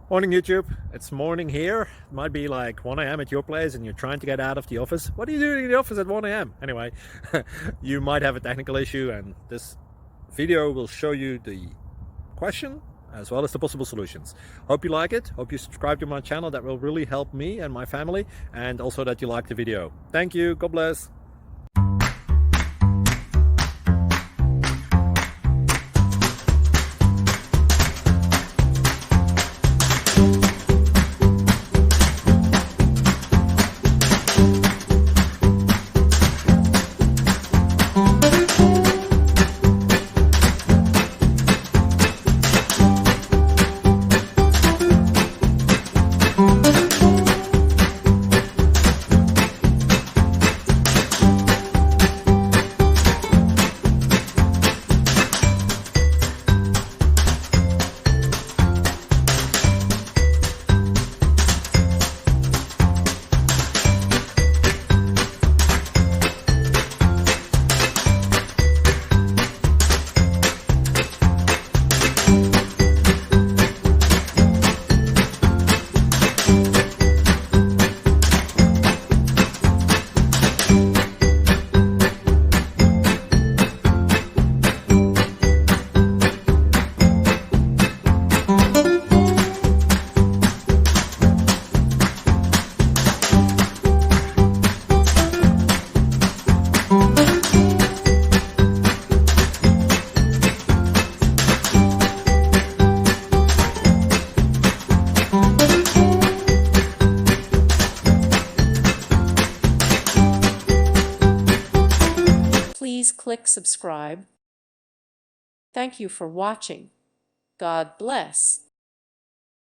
Morning YouTube, it's morning here. It might be like 1 a.m. at your place and you're trying to get out of the office. What are you doing in the office at 1 a.m.? Anyway, you might have a technical issue and this video will show you the question as well as the possible solutions. Hope you like it, hope you subscribe to my channel. That will really help me and my family, and also that you like the video. Thank you, God bless. Please click subscribe. Thank you for watching. God bless.